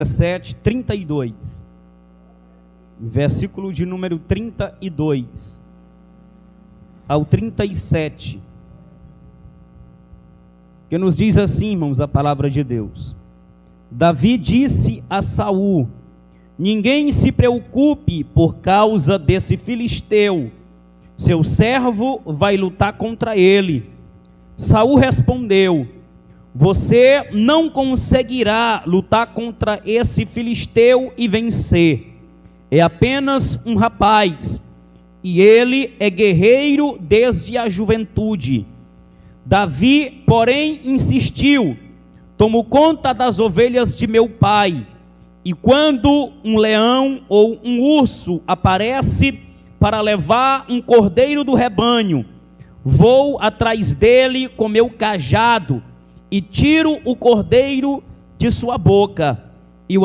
32, versículo de número 32 ao 37, que nos diz assim, irmãos, a palavra de Deus. Davi disse a Saul: ninguém se preocupe por causa desse filisteu, seu servo vai lutar contra ele. Saul respondeu: você não conseguirá lutar contra esse filisteu e vencer. É apenas um rapaz, e ele é guerreiro desde a juventude. Davi, porém, insistiu: tomo conta das ovelhas de meu pai, e quando um leão ou um urso aparece para levar um cordeiro do rebanho, vou atrás dele com meu cajado e tiro o cordeiro de sua boca. E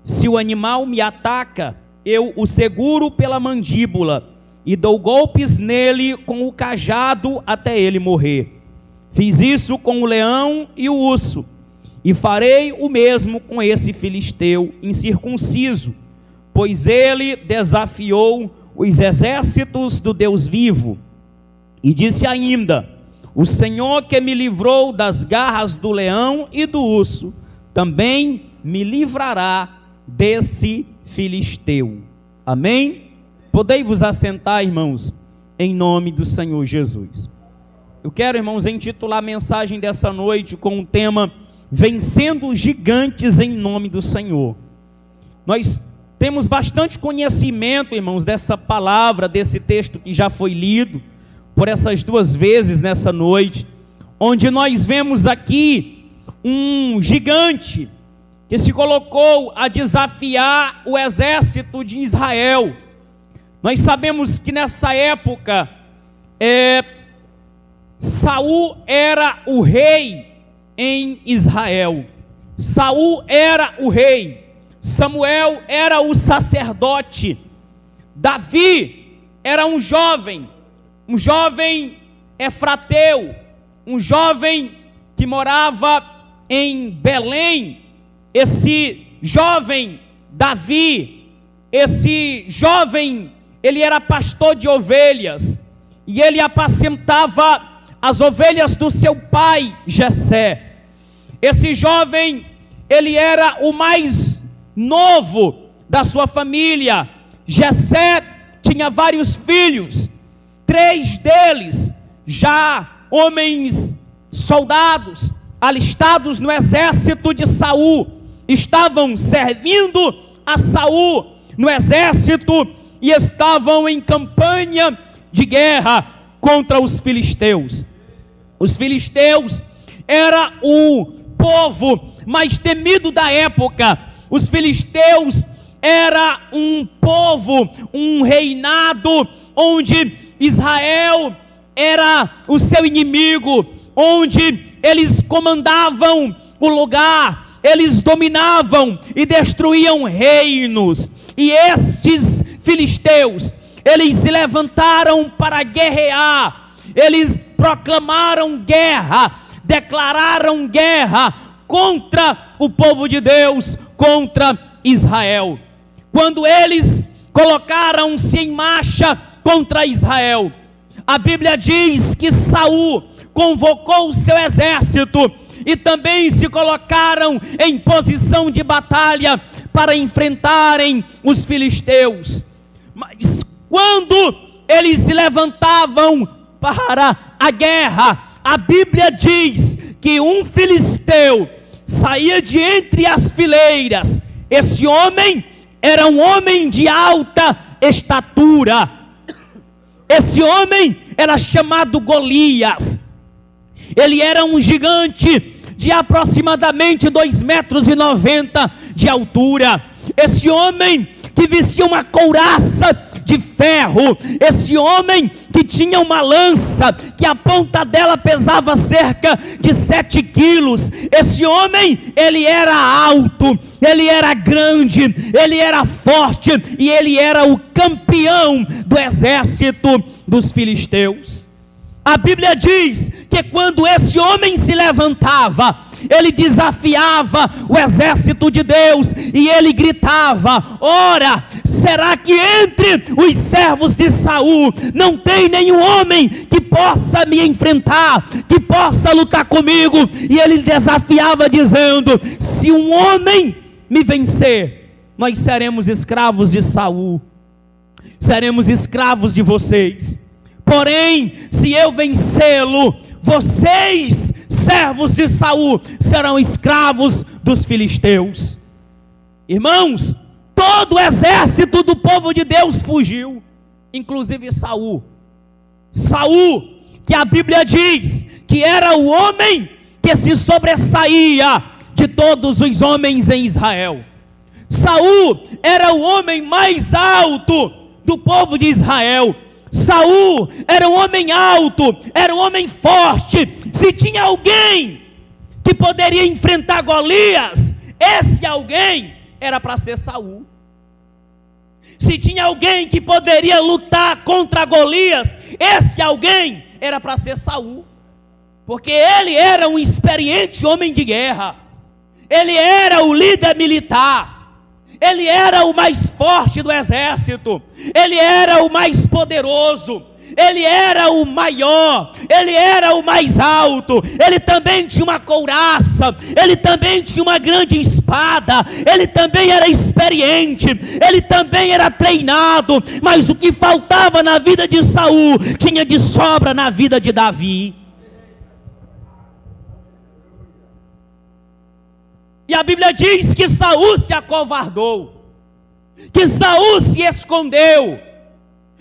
se o animal me ataca, eu o seguro pela mandíbula e dou golpes nele com o cajado até ele morrer. Fiz isso com o leão e o urso, e farei o mesmo com esse filisteu incircunciso, pois ele desafiou os exércitos do Deus vivo. E disse ainda: o Senhor que me livrou das garras do leão e do urso, também me livrará desse filisteu. Amém? Podei-vos assentar, irmãos, em nome do Senhor Jesus. Eu quero, irmãos, intitular a mensagem dessa noite com o tema: vencendo gigantes em nome do Senhor. Nós temos bastante conhecimento, irmãos, dessa palavra, desse texto que já foi lido por essas duas vezes nessa noite, onde nós vemos aqui um gigante que se colocou a desafiar o exército de Israel. Nós sabemos que nessa época, Saul era o rei em Israel. Saul era o rei, Samuel era o sacerdote, Davi era um jovem efrateu, um jovem que morava em Belém. Esse jovem Davi, ele era pastor de ovelhas, e ele apacentava as ovelhas do seu pai Jessé. Esse jovem, ele era o mais novo da sua família. Jessé tinha vários filhos, 3 deles já homens soldados, alistados no exército de Saul, estavam servindo a Saul no exército e estavam em campanha de guerra contra os filisteus. Os filisteus era o povo mais temido da época. Os filisteus era um povo, um reinado onde Israel era o seu inimigo, onde eles comandavam o lugar, eles dominavam e destruíam reinos. E estes filisteus, eles se levantaram para guerrear, eles proclamaram guerra, declararam guerra contra o povo de Deus, contra Israel. Quando eles colocaram-se em marcha contra Israel, a Bíblia diz que Saul convocou o seu exército e também se colocaram em posição de batalha para enfrentarem os filisteus. Mas quando eles se levantavam para a guerra, a Bíblia diz que um filisteu saía de entre as fileiras. Esse homem era um homem de alta estatura. Esse homem era chamado Golias. Ele era um gigante de aproximadamente 2,90 metros de altura. Esse homem que vestia uma couraça de ferro, esse homem que tinha uma lança, que a ponta dela pesava cerca de 7 quilos, esse homem, ele era alto, ele era grande, ele era forte, e ele era o campeão do exército dos filisteus. A Bíblia diz que quando esse homem se levantava, ele desafiava o exército de Deus e ele gritava: ora, será que entre os servos de Saul não tem nenhum homem que possa me enfrentar, que possa lutar comigo? E ele desafiava dizendo: se um homem me vencer, nós seremos escravos de Saul, seremos escravos de vocês. Porém, se eu vencê-lo, vocês, servos de Saul, serão escravos dos filisteus. Irmãos, todo o exército do povo de Deus fugiu, inclusive Saul. Saul, que a Bíblia diz que era o homem que se sobressaía de todos os homens em Israel. Saul era o homem mais alto do povo de Israel. Saul era um homem alto, era um homem forte. Se tinha alguém que poderia enfrentar Golias, esse alguém era para ser Saul. Se tinha alguém que poderia lutar contra Golias, esse alguém era para ser Saul, porque ele era um experiente homem de guerra, ele era o líder militar, ele era o mais forte do exército, ele era o mais poderoso, ele era o maior, ele era o mais alto, ele também tinha uma couraça, ele também tinha uma grande espada, ele também era experiente, ele também era treinado, mas o que faltava na vida de Saul, tinha de sobra na vida de Davi. E a Bíblia diz que Saul se acovardou, que Saul se escondeu,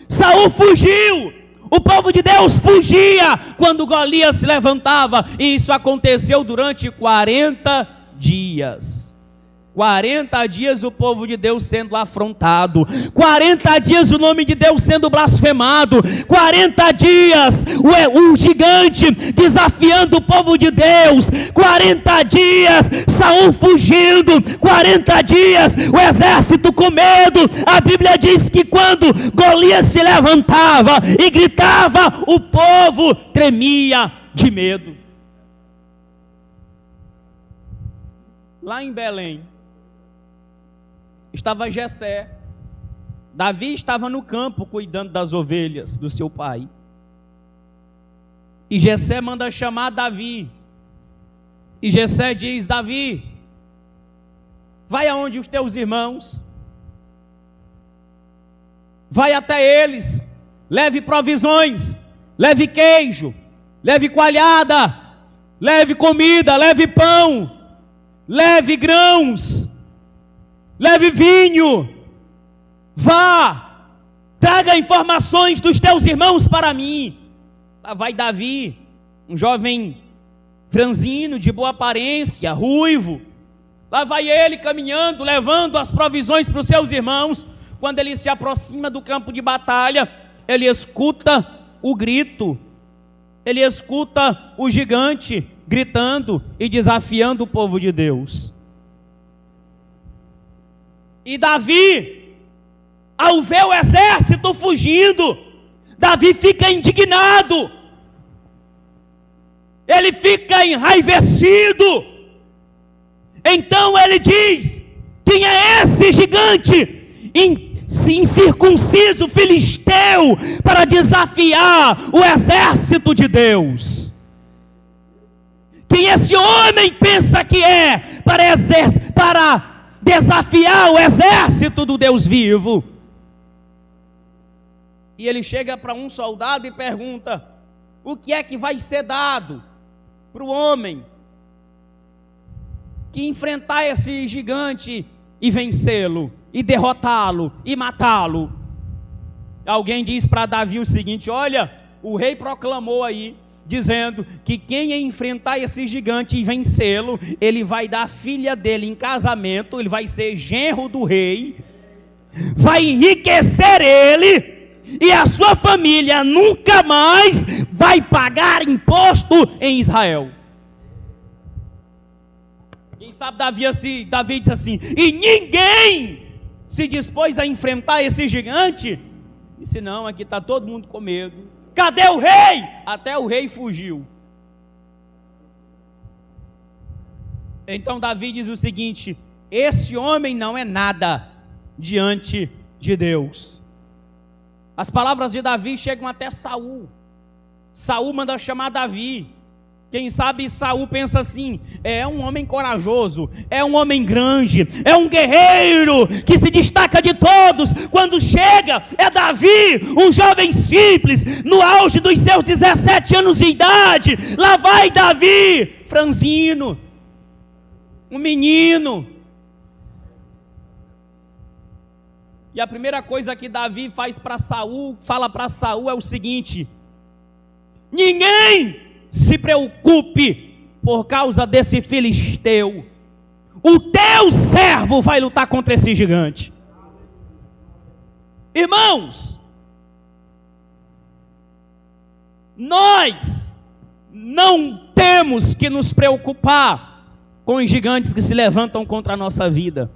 Saul fugiu. O povo de Deus fugia quando Golias se levantava, e isso aconteceu durante 40 dias. 40 dias o povo de Deus sendo afrontado, 40 dias o nome de Deus sendo blasfemado, 40 dias o gigante desafiando o povo de Deus, 40 dias Saul fugindo, 40 dias o exército com medo. A Bíblia diz que quando Golias se levantava e gritava, o povo tremia de medo. Lá em Belém estava Jessé. Davi estava no campo cuidando das ovelhas do seu pai. E Jessé manda chamar Davi. E Jessé diz: Davi, vai aonde os teus irmãos, vai até eles, leve provisões, leve queijo, leve coalhada, leve comida, leve pão, leve grãos, leve vinho, vá, traga informações dos teus irmãos para mim. Lá vai Davi, um jovem franzino, de boa aparência, ruivo. Lá vai ele caminhando, levando as provisões para os seus irmãos. Quando ele se aproxima do campo de batalha, ele escuta o grito, ele escuta o gigante gritando e desafiando o povo de Deus. E Davi, ao ver o exército fugindo, Davi fica indignado, ele fica enraivecido. Então ele diz: quem é esse gigante incircunciso filisteu para desafiar o exército de Deus? Quem esse homem pensa que é para desafiar o exército do Deus vivo? E ele chega para um soldado e pergunta: o que é que vai ser dado para o homem que enfrentar esse gigante e vencê-lo, e derrotá-lo, e matá-lo? Alguém diz para Davi o seguinte: olha, o rei proclamou aí, dizendo que quem enfrentar esse gigante e vencê-lo, ele vai dar a filha dele em casamento, ele vai ser genro do rei, vai enriquecer ele, e a sua família nunca mais vai pagar imposto em Israel. Quem sabe Davi diz assim: e ninguém se dispôs a enfrentar esse gigante? Disse: não, aqui está todo mundo com medo. Cadê o rei? Até o rei fugiu. Então Davi diz o seguinte: esse homem não é nada diante de Deus. As palavras de Davi chegam até Saul. Saul manda chamar Davi. Quem sabe Saul pensa assim: é um homem corajoso, é um homem grande, é um guerreiro que se destaca de todos. Quando chega, é Davi, um jovem simples, no auge dos seus 17 anos de idade. Lá vai Davi, franzino, um menino. E a primeira coisa que Davi faz para Saul, fala para Saul é o seguinte: ninguém se preocupe por causa desse filisteu. O teu servo vai lutar contra esse gigante. Irmãos, nós não temos que nos preocupar com os gigantes que se levantam contra a nossa vida.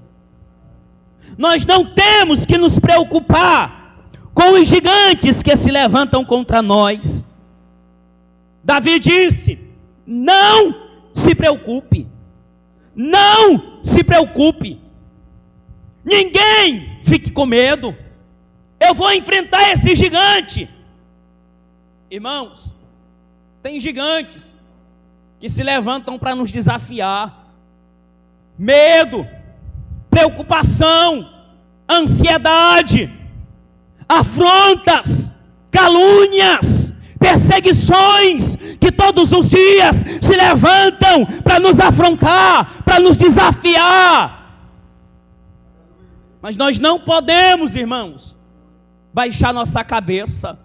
Nós não temos que nos preocupar com os gigantes que se levantam contra nós. Davi disse: não se preocupe, não se preocupe, ninguém fique com medo, eu vou enfrentar esse gigante. Irmãos, tem gigantes que se levantam para nos desafiar. Medo, preocupação, ansiedade, afrontas, calúnias, perseguições que todos os dias se levantam para nos afrontar, para nos desafiar. Mas nós não podemos, irmãos, baixar nossa cabeça.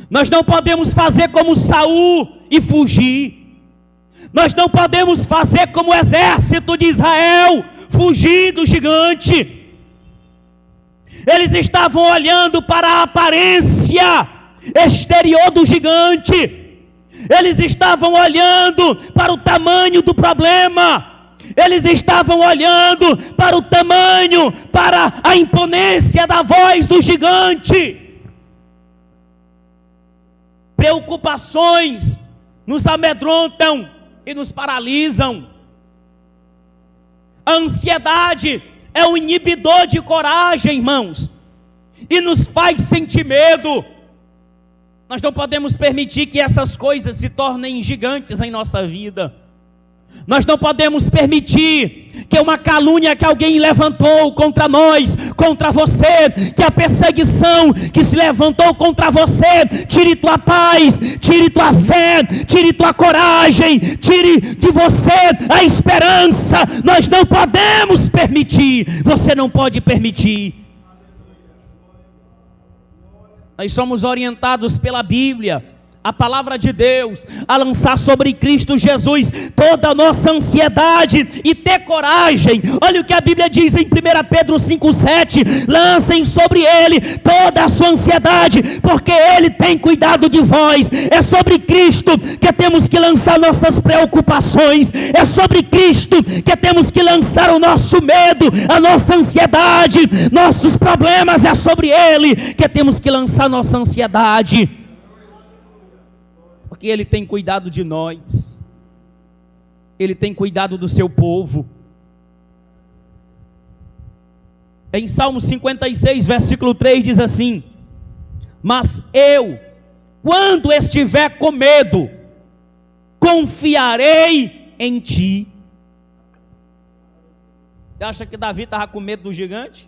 Nós não podemos fazer como Saul e fugir. Nós não podemos fazer como o exército de Israel, fugir do gigante. Eles estavam olhando para a aparência exterior do gigante. Eles estavam olhando para o tamanho do problema. Eles estavam olhando para o tamanho, para a imponência da voz do gigante. Preocupações nos amedrontam e nos paralisam. A ansiedade é um inibidor de coragem, irmãos, e nos faz sentir medo. Nós não podemos permitir que essas coisas se tornem gigantes em nossa vida. Nós não podemos permitir que uma calúnia que alguém levantou contra nós, contra você, que a perseguição que se levantou contra você, tire tua paz, tire tua fé, tire tua coragem, tire de você a esperança. Nós não podemos permitir, você não pode permitir. Nós somos orientados pela Bíblia, a palavra de Deus, a lançar sobre Cristo Jesus toda a nossa ansiedade e ter coragem. Olha o que a Bíblia diz em 1 Pedro 5,7: lancem sobre Ele toda a sua ansiedade, porque Ele tem cuidado de vós. É sobre Cristo que temos que lançar nossas preocupações, é sobre Cristo que temos que lançar o nosso medo, a nossa ansiedade, nossos problemas, é sobre Ele que temos que lançar nossa ansiedade. Porque Ele tem cuidado de nós, Ele tem cuidado do seu povo. Em Salmo 56, versículo 3 diz assim: mas eu, quando estiver com medo, confiarei em ti. Você acha que Davi estava com medo do gigante?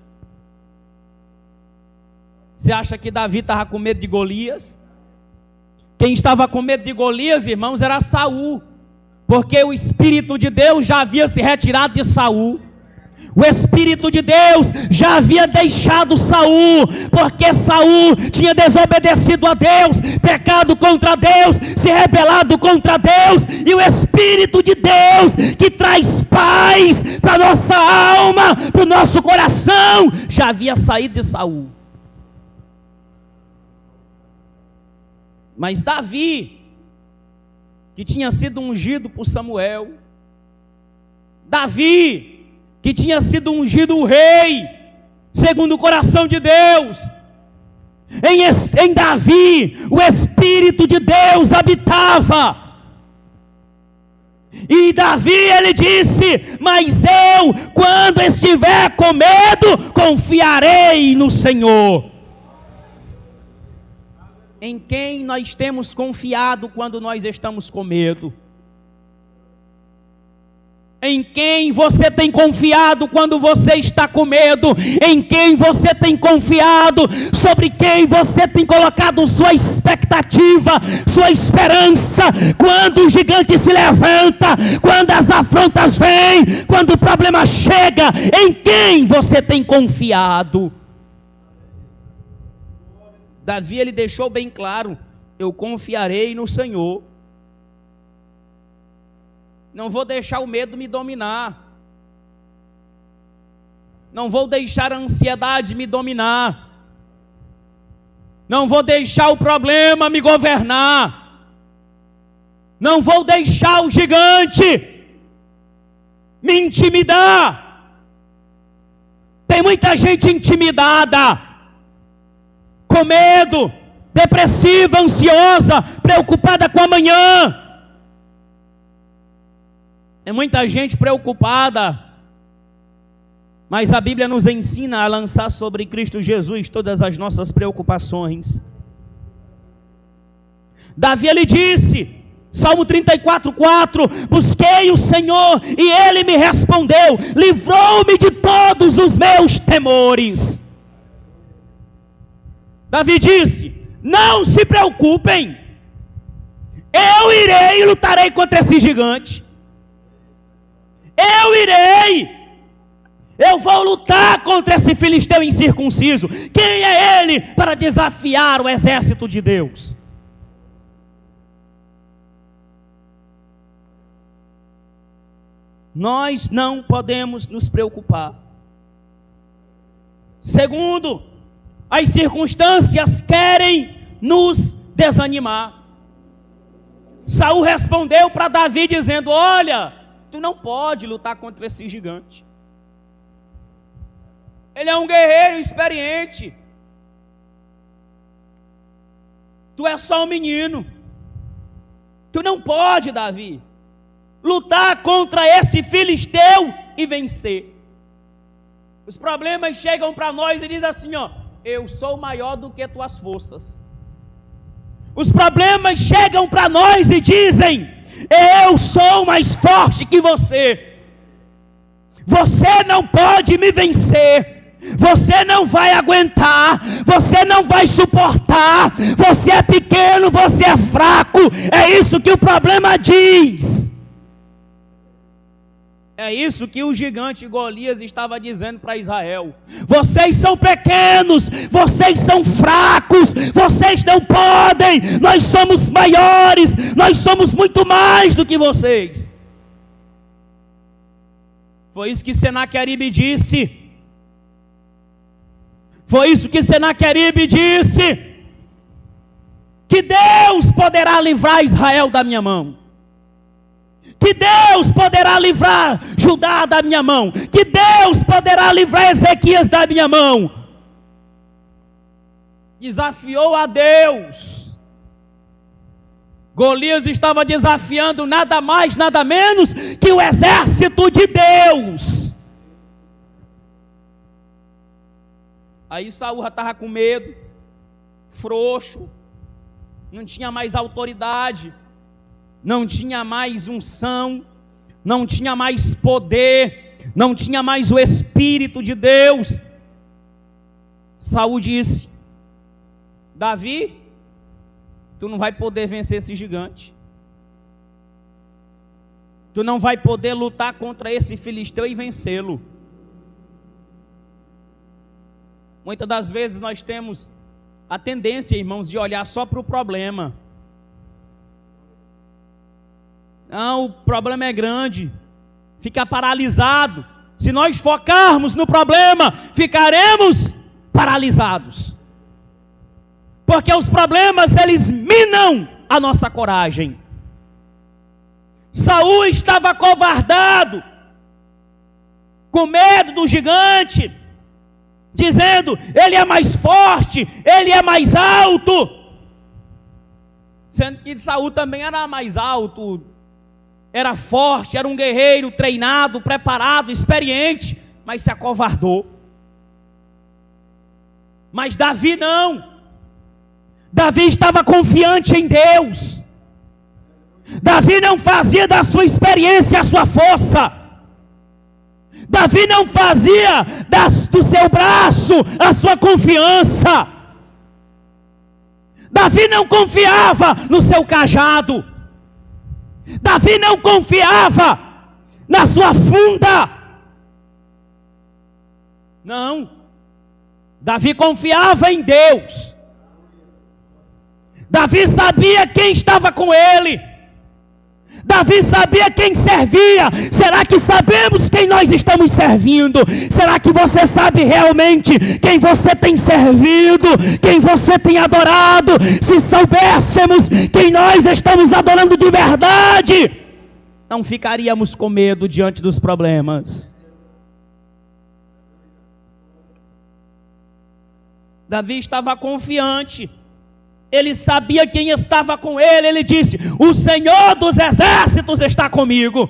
Você acha que Davi estava com medo de Golias? Quem estava com medo de Golias, irmãos, era Saul, porque o Espírito de Deus já havia se retirado de Saul. O Espírito de Deus já havia deixado Saul, porque Saul tinha desobedecido a Deus, pecado contra Deus, se rebelado contra Deus, e o Espírito de Deus, que traz paz para a nossa alma, para o nosso coração, já havia saído de Saul. Mas Davi, que tinha sido ungido por Samuel, Davi, que tinha sido ungido o rei, segundo o coração de Deus, em Davi, o Espírito de Deus habitava. E Davi, ele disse: mas eu, quando estiver com medo, confiarei no Senhor. Em quem nós temos confiado quando nós estamos com medo? Em quem você tem confiado quando você está com medo? Em quem você tem confiado? Sobre quem você tem colocado sua expectativa, sua esperança? Quando o gigante se levanta, quando as afrontas vêm, quando o problema chega, em quem você tem confiado? Davi, ele deixou bem claro: eu confiarei no Senhor. Não vou deixar o medo me dominar. Não vou deixar a ansiedade me dominar. Não vou deixar o problema me governar. Não vou deixar o gigante me intimidar. Tem muita gente intimidada, com medo, depressiva, ansiosa, preocupada com amanhã. É muita gente preocupada, mas a Bíblia nos ensina a lançar sobre Cristo Jesus todas as nossas preocupações. Davi, ele disse, Salmo 34:4: busquei o Senhor e Ele me respondeu, livrou-me de todos os meus temores. Davi disse: não se preocupem, eu irei e lutarei contra esse gigante. Eu vou lutar contra esse filisteu incircunciso. Quem é ele para desafiar o exército de Deus? Nós não podemos nos preocupar. Segundo, as circunstâncias querem nos desanimar. Saul respondeu para Davi dizendo: olha, tu não pode lutar contra esse gigante. Ele é um guerreiro experiente. Tu é só um menino. Tu não pode, Davi, lutar contra esse filisteu e vencer. Os problemas chegam para nós e dizem assim: ó, eu sou maior do que tuas forças. Os problemas chegam para nós e dizem: eu sou mais forte que você. Você não pode me vencer. Você não vai aguentar. Você não vai suportar. Você é pequeno, você é fraco. É isso que o problema diz. É isso que o gigante Golias estava dizendo para Israel: vocês são pequenos, vocês são fracos, vocês não podem, nós somos maiores, nós somos muito mais do que vocês. Foi isso que Senaqueribe disse. Foi isso que Senaqueribe disse: que Deus poderá livrar Israel da minha mão. Que Deus poderá livrar Judá da minha mão. Que Deus poderá livrar Ezequias da minha mão. Desafiou a Deus. Golias estava desafiando nada mais, nada menos que o exército de Deus. Aí Saul já estava com medo, frouxo, não tinha mais autoridade, não tinha mais unção, não tinha mais poder, não tinha mais o Espírito de Deus. Saul disse: Davi, tu não vai poder vencer esse gigante. Tu não vai poder lutar contra esse filisteu e vencê-lo. Muitas das vezes nós temos a tendência, irmãos, de olhar só para o problema. Não, o problema é grande, fica paralisado. Se nós focarmos no problema, ficaremos paralisados. Porque os problemas, eles minam a nossa coragem. Saul estava acovardado, com medo do gigante, dizendo: ele é mais forte, ele é mais alto. Sendo que Saul também era mais alto, era forte, era um guerreiro treinado, preparado, experiente, mas se acovardou. Mas Davi não. Davi estava confiante em Deus. Davi não fazia da sua experiência a sua força. Davi não fazia do seu braço a sua confiança. Davi não confiava no seu cajado. Davi não confiava na sua funda. Não. Davi confiava em Deus. Davi sabia quem estava com ele. Davi sabia quem servia. Será que sabemos quem nós estamos servindo? Será que você sabe realmente quem você tem servido? Quem você tem adorado? Se soubéssemos quem nós estamos adorando de verdade, não ficaríamos com medo diante dos problemas. Davi estava confiante. Ele sabia quem estava com ele. Ele disse: o Senhor dos exércitos está comigo.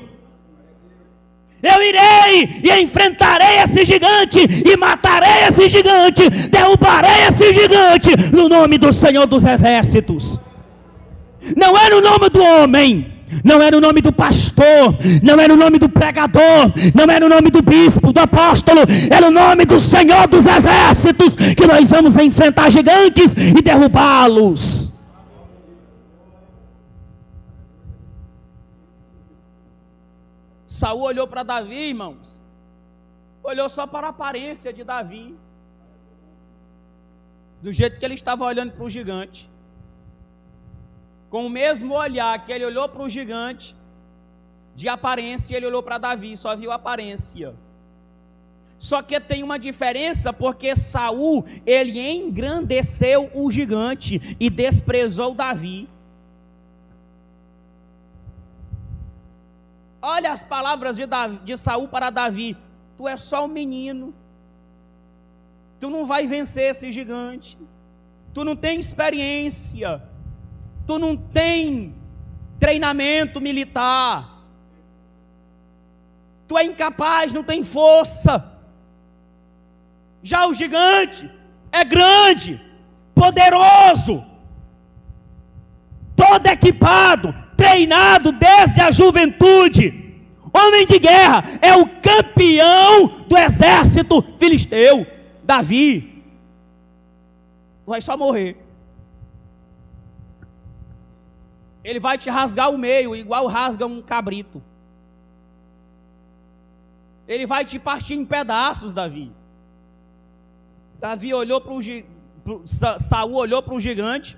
Eu irei e enfrentarei esse gigante, e matarei esse gigante, derrubarei esse gigante, no nome do Senhor dos exércitos. Não é no nome do homem, não é no nome do pastor, não é no nome do pregador, não é no nome do bispo, do apóstolo, é no nome do Senhor dos exércitos que nós vamos enfrentar gigantes e derrubá-los. Saul olhou para Davi, irmãos, olhou só para a aparência de Davi, do jeito que ele estava olhando para o gigante. Com o mesmo olhar que ele olhou para o gigante, de aparência, ele olhou para Davi, só viu aparência. Só que tem uma diferença, porque Saul, ele engrandeceu o gigante e desprezou Davi. Olha as palavras de Saul para Davi: tu é só um menino, tu não vai vencer esse gigante, tu não tem experiência, tu não tem treinamento militar, tu é incapaz, não tem força. Já o gigante é grande, poderoso, todo equipado, treinado desde a juventude, homem de guerra, é o campeão do exército filisteu. Davi vai só morrer. Ele vai te rasgar o meio, igual rasga um cabrito. Ele vai te partir em pedaços, Davi. Davi olhou Saul olhou para o gigante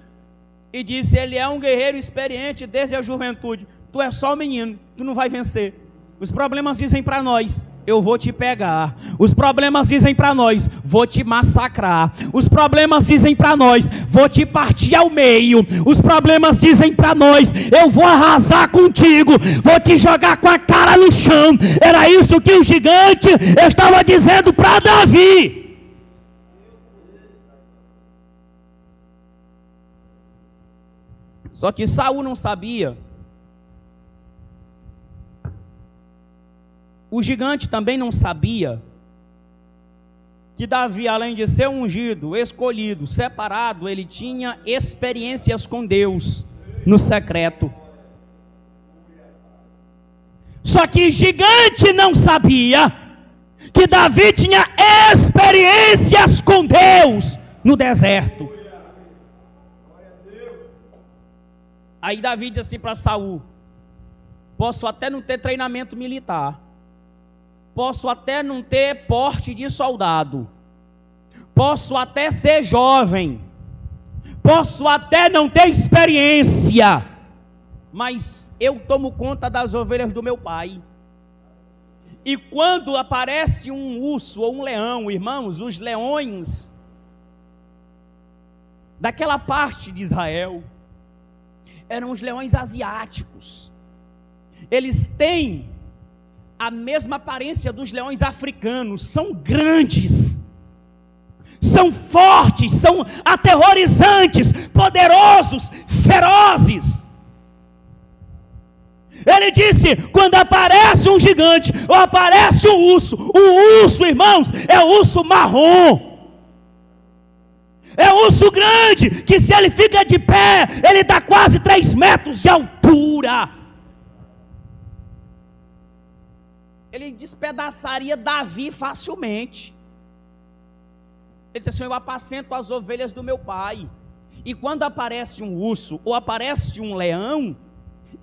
e disse: ele é um guerreiro experiente desde a juventude. Tu é só um menino, tu não vai vencer. Os problemas dizem para nós: eu vou te pegar. Os problemas dizem para nós: vou te massacrar. Os problemas dizem para nós: vou te partir ao meio. Os problemas dizem para nós: eu vou arrasar contigo, vou te jogar com a cara no chão. Era isso que o gigante estava dizendo para Davi. Só que Saul não sabia. O gigante também não sabia que Davi, além de ser ungido, escolhido, separado, ele tinha experiências com Deus no secreto. Só que gigante não sabia que Davi tinha experiências com Deus no deserto. Aí Davi disse assim para Saul: posso até não ter treinamento militar, posso até não ter porte de soldado, posso até ser jovem, posso até não ter experiência, mas eu tomo conta das ovelhas do meu pai. E quando aparece um urso ou um leão, irmãos, os leões daquela parte de Israel eram os leões asiáticos. Eles têm a mesma aparência dos leões africanos, são grandes, são fortes, são aterrorizantes, poderosos, ferozes. Ele disse: quando aparece um gigante ou aparece um urso, o urso, irmãos, é o urso marrom. É um urso grande, que se ele fica de pé, ele dá quase 3 metros de altura. Ele despedaçaria Davi facilmente. Ele disse assim: eu apacento as ovelhas do meu pai. E quando aparece um urso ou aparece um leão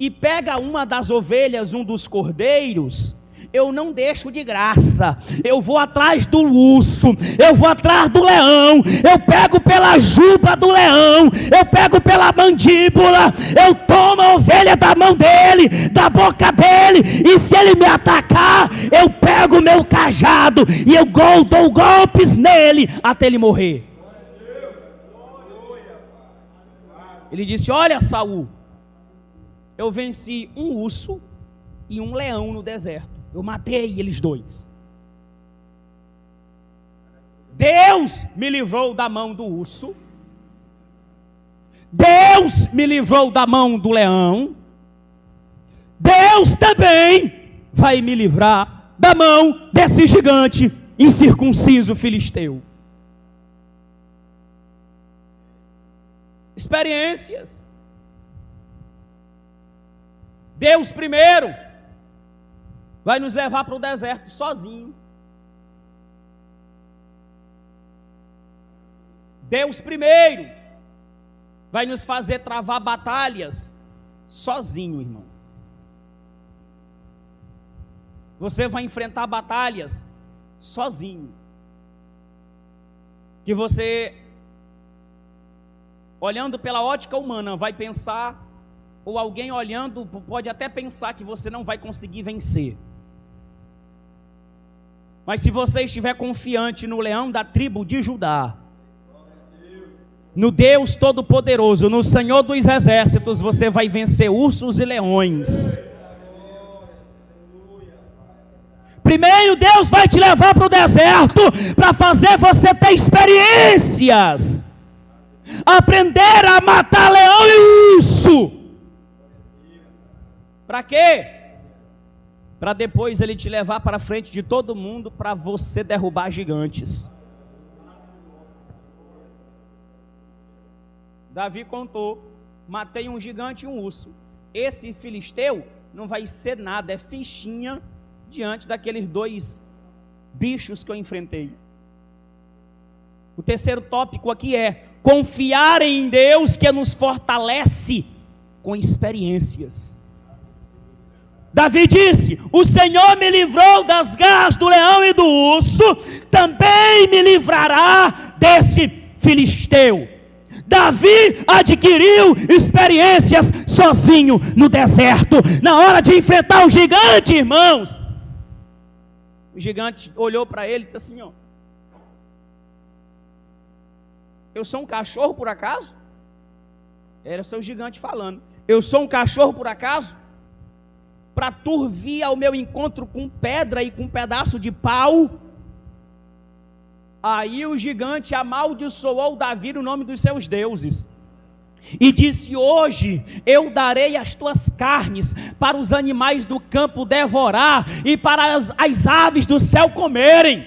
e pega uma das ovelhas, um dos cordeiros, eu não deixo de graça. Eu vou atrás do urso, eu vou atrás do leão, eu pego pela juba do leão, eu pego pela mandíbula, eu tomo a ovelha da mão dele, da boca dele, e se ele me atacar, eu pego o meu cajado e eu dou golpes nele até ele morrer. Ele disse: olha, Saul, eu venci um urso e um leão no deserto. Eu matei eles dois. Deus me livrou da mão do urso. Deus me livrou da mão do leão. Deus também vai me livrar da mão desse gigante incircunciso filisteu. Experiências. Deus primeiro vai nos levar para o deserto sozinho. Deus primeiro vai nos fazer travar batalhas sozinho, irmão. Você vai enfrentar batalhas sozinho. Que você, olhando pela ótica humana, vai pensar, ou alguém olhando pode até pensar que você não vai conseguir vencer. Mas se você estiver confiante no leão da tribo de Judá, no Deus Todo-Poderoso, no Senhor dos Exércitos, você vai vencer ursos e leões. Primeiro Deus vai te levar para o deserto, para fazer você ter experiências, aprender a matar leão e urso. Para quê? Para depois ele te levar para frente de todo mundo, para você derrubar gigantes. Davi contou: matei um gigante e um urso. Esse filisteu não vai ser nada, é fichinha diante daqueles 2 bichos que eu enfrentei. O terceiro tópico aqui é confiar em Deus, que nos fortalece com experiências. Davi disse: o Senhor me livrou das garras do leão e do urso, também me livrará desse filisteu. Davi adquiriu experiências sozinho no deserto. Na hora de enfrentar o gigante, irmãos, o gigante olhou para ele e disse assim: ó, eu sou um cachorro por acaso? Era o seu gigante falando. Eu sou um cachorro por acaso? Para tu vir ao meu encontro com pedra e com um pedaço de pau? Aí o gigante amaldiçoou Davi no nome dos seus deuses e disse: hoje eu darei as tuas carnes para os animais do campo devorar e para as aves do céu comerem.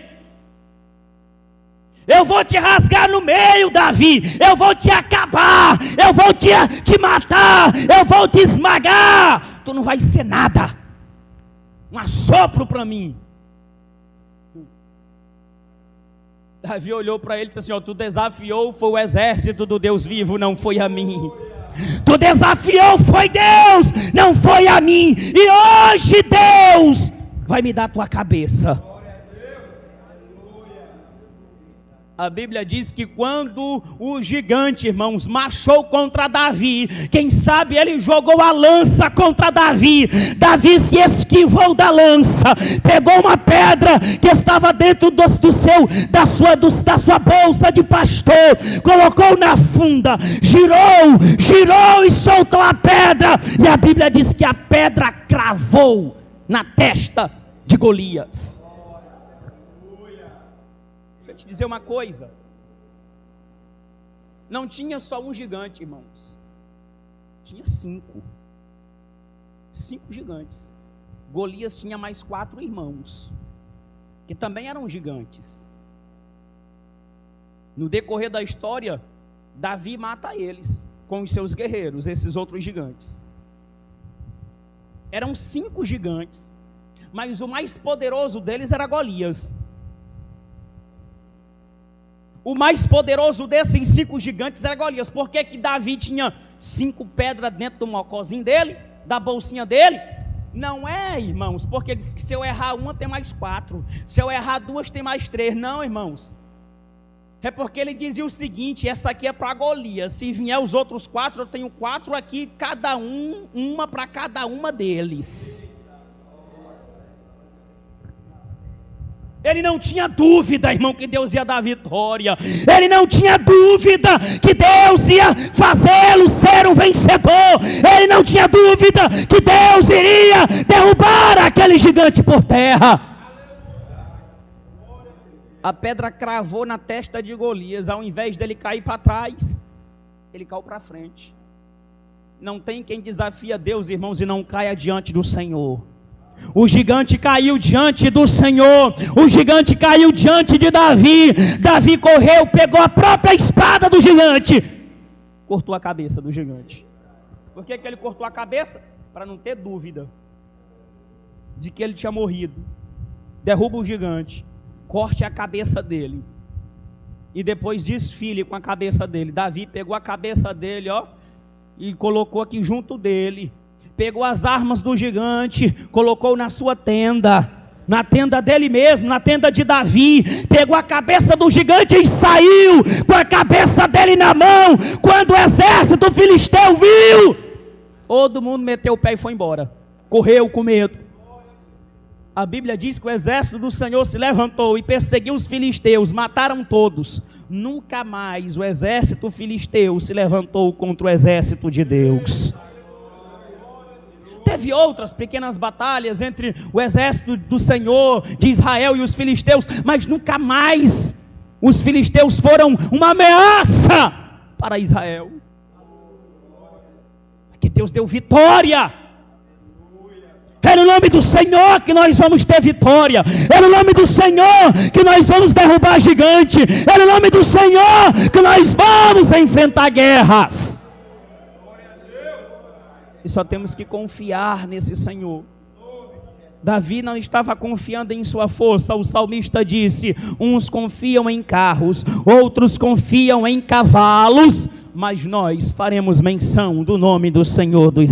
Eu vou te rasgar no meio, Davi, eu vou te acabar, eu vou te matar, eu vou te esmagar. Tu não vai ser nada, um assopro para mim. Davi olhou para ele e disse assim: ó, tu desafiou, foi o exército do Deus vivo, não foi a mim. Tu desafiou, foi Deus, não foi a mim. E hoje Deus vai me dar a tua cabeça. A Bíblia diz que quando o gigante, irmãos, marchou contra Davi, quem sabe ele jogou a lança contra Davi. Davi se esquivou da lança, pegou uma pedra que estava dentro da sua bolsa de pastor, colocou na funda, girou e soltou a pedra. E a Bíblia diz que a pedra cravou na testa de Golias. Te dizer uma coisa, não tinha só um gigante, irmãos, tinha 5. 5 gigantes. Golias tinha mais 4 irmãos, que também eram gigantes. No decorrer da história, Davi mata eles com os seus guerreiros, esses outros gigantes. Eram 5 gigantes, mas o mais poderoso deles era Golias. O mais poderoso desses 5 gigantes era Golias. Por que Davi tinha 5 pedras dentro do mocozinho dele, da bolsinha dele? Não é, irmãos, porque ele disse que se eu errar uma tem mais 4, se eu errar 2 tem mais 3. Não, irmãos, é porque ele dizia o seguinte: essa aqui é para Golias, se vier os outros 4, eu tenho 4 aqui, cada uma para cada uma deles. Ele não tinha dúvida, irmão, que Deus ia dar vitória. Ele não tinha dúvida que Deus ia fazê-lo ser um vencedor. Ele não tinha dúvida que Deus iria derrubar aquele gigante por terra. A pedra cravou na testa de Golias. Ao invés dele cair para trás, ele caiu para frente. Não tem quem desafia Deus, irmãos, e não caia diante do Senhor. O gigante caiu diante do Senhor. O gigante caiu diante de Davi. Davi correu, pegou a própria espada do gigante, cortou a cabeça do gigante. Por que ele cortou a cabeça? Para não ter dúvida de que ele tinha morrido. Derruba o gigante, corte a cabeça dele e depois desfile com a cabeça dele. Davi pegou a cabeça dele, e colocou aqui junto dele. Pegou as armas do gigante, colocou na sua tenda, na tenda dele mesmo, na tenda de Davi. Pegou a cabeça do gigante e saiu com a cabeça dele na mão. Quando o exército filisteu viu, todo mundo meteu o pé e foi embora, correu com medo. A Bíblia diz que o exército do Senhor se levantou e perseguiu os filisteus, mataram todos. Nunca mais o exército filisteu se levantou contra o exército de Deus. Teve outras pequenas batalhas entre o exército do Senhor, de Israel, e os filisteus, mas nunca mais os filisteus foram uma ameaça para Israel. Porque Deus deu vitória. É no nome do Senhor que nós vamos ter vitória. É no nome do Senhor que nós vamos derrubar gigante. É no nome do Senhor que nós vamos enfrentar guerras. E só temos que confiar nesse Senhor. Davi não estava confiando em sua força. O salmista disse: uns confiam em carros, outros confiam em cavalos, mas nós faremos menção do nome do Senhor dos